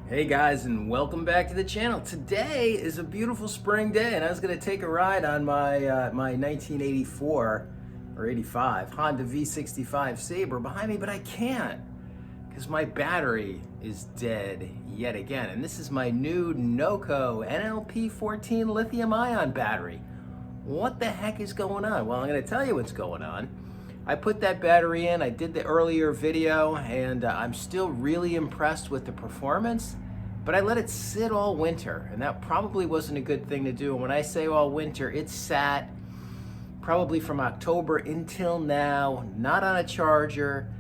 Hey guys, and welcome back to the channel. Today is a beautiful spring day, and I was going to take a ride on my 1984 or 85 Honda V65 Sabre behind me, but I can't because my battery is dead yet again. And this is my new NOCO NLP14 lithium-ion battery. What the heck is going on? Well, I'm going to tell you what's going on. I put that battery in, I did the earlier video, and I'm still really impressed with the performance, but I let it sit all winter, and that probably wasn't a good thing to do. And when I say all winter, it sat probably from October until now, not on a charger.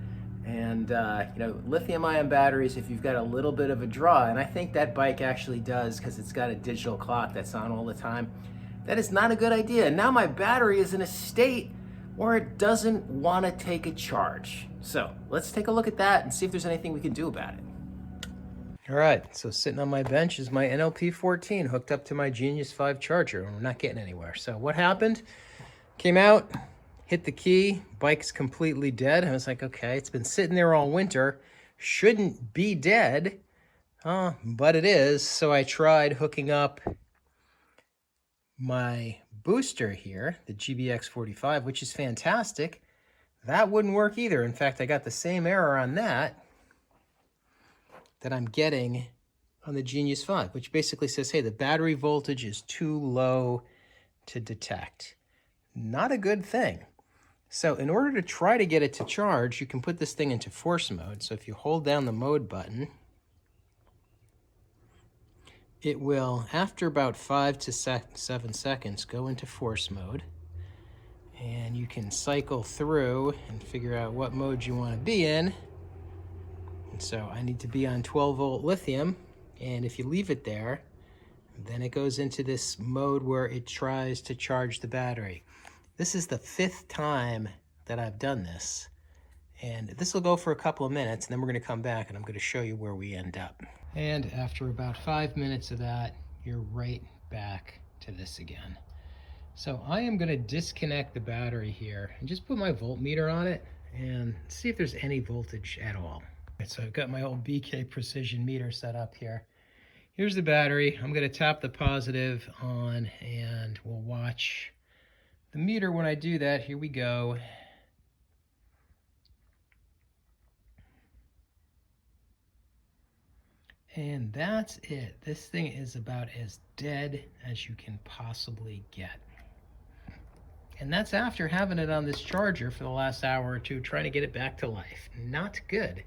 And lithium-ion batteries, if you've got a little bit of a draw, and I think that bike actually does because it's got a digital clock that's on all the time, that is not a good idea. And now my battery is in a state where it doesn't want to take a charge. So let's take a look at that and see if there's anything we can do about it. All right, so sitting on my bench is my NLP14 hooked up to my Genius 5 charger, and we're not getting anywhere. So what happened? Came out, hit the key, bike's completely dead. I was like, okay, it's been sitting there all winter, shouldn't be dead, but it is. So I tried hooking up my booster here, the GBX45, which is fantastic. That wouldn't work either. In fact, I got the same error on that I'm getting on the Genius 5, which basically says, hey, the battery voltage is too low to detect. Not a good thing. So in order to try to get it to charge, you can put this thing into force mode. So if you hold down the mode button, it will, after about 5 to 7 seconds, go into force mode. And you can cycle through and figure out what mode you want to be in. And so I need to be on 12-volt lithium. And if you leave it there, then it goes into this mode where it tries to charge the battery. This is the 5th time that I've done this. And this will go for a couple of minutes, and then we're going to come back and I'm going to show you where we end up. And after about 5 minutes of that, you're right back to this again. So I am going to disconnect the battery here and just put my voltmeter on it and see if there's any voltage at all. So I've got my old BK precision meter set up here. Here's the battery. I'm going to tap the positive on and we'll watch the meter when I do that. Here we go. And that's it. This thing is about as dead as you can possibly get. And that's after having it on this charger for the last hour or two, trying to get it back to life. Not good.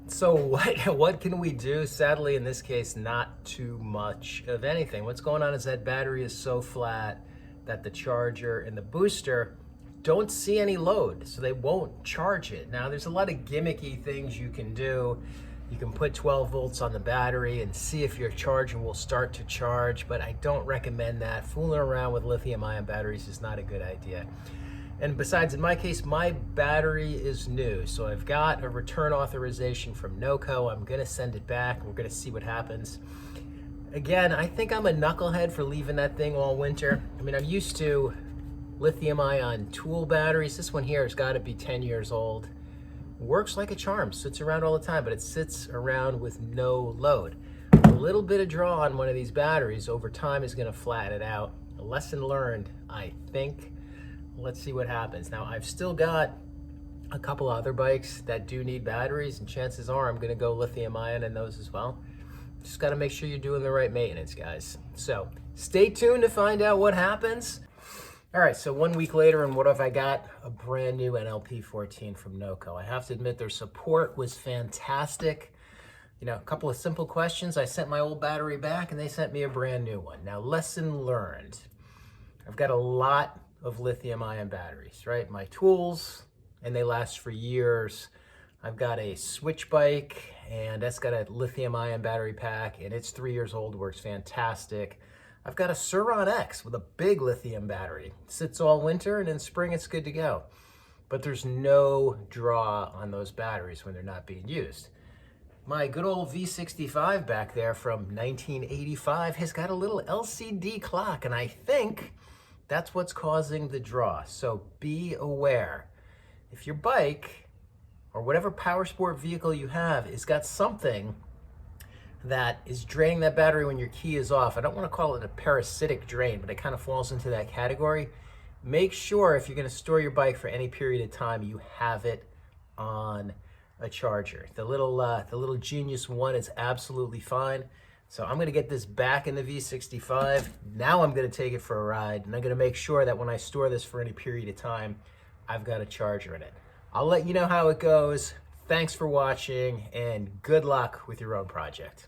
So what can we do? Sadly, in this case, not too much of anything. What's going on is that battery is so flat that the charger and the booster don't see any load, so they won't charge it. Now, there's a lot of gimmicky things you can do. You can put 12 volts on the battery and see if your charger will start to charge, but I don't recommend that. Fooling around with lithium-ion batteries is not a good idea. And besides, in my case, my battery is new, so I've got a return authorization from NOCO. I'm gonna send it back. We're gonna see what happens. Again, I think I'm a knucklehead for leaving that thing all winter. I mean, I'm used to lithium-ion tool batteries. This one here has got to be 10 years old. Works like a charm, sits around all the time, but it sits around with no load. A little bit of draw on one of these batteries over time is gonna flatten it out. A lesson learned, I think. Let's see what happens. Now, I've still got a couple other bikes that do need batteries, and chances are I'm gonna go lithium-ion in those as well. Just gotta make sure you're doing the right maintenance, guys. So stay tuned to find out what happens. All right, so 1 week later, and what have I got? A brand new NLP14 from NOCO. I have to admit, their support was fantastic. You know, a couple of simple questions. I sent my old battery back, and they sent me a brand new one. Now, lesson learned. I've got a lot of lithium-ion batteries, right? My tools, and they last for years. I've got a switch bike, and that's got a lithium-ion battery pack, and it's 3 years old, works fantastic. I've got a Suron X with a big lithium battery. Sits all winter, and in spring it's good to go. But there's no draw on those batteries when they're not being used. My good old V65 back there from 1985 has got a little LCD clock, and I think that's what's causing the draw. So be aware. If your bike or whatever power sport vehicle you have has got something that is draining that battery when your key is off. I don't want to call it a parasitic drain, but it kind of falls into that category. Make sure if you're going to store your bike for any period of time, you have it on a charger. The little Genius one is absolutely fine. So I'm going to get this back in the V65. Now I'm going to take it for a ride, and I'm going to make sure that when I store this for any period of time, I've got a charger in it. I'll let you know how it goes. Thanks for watching, and good luck with your own project.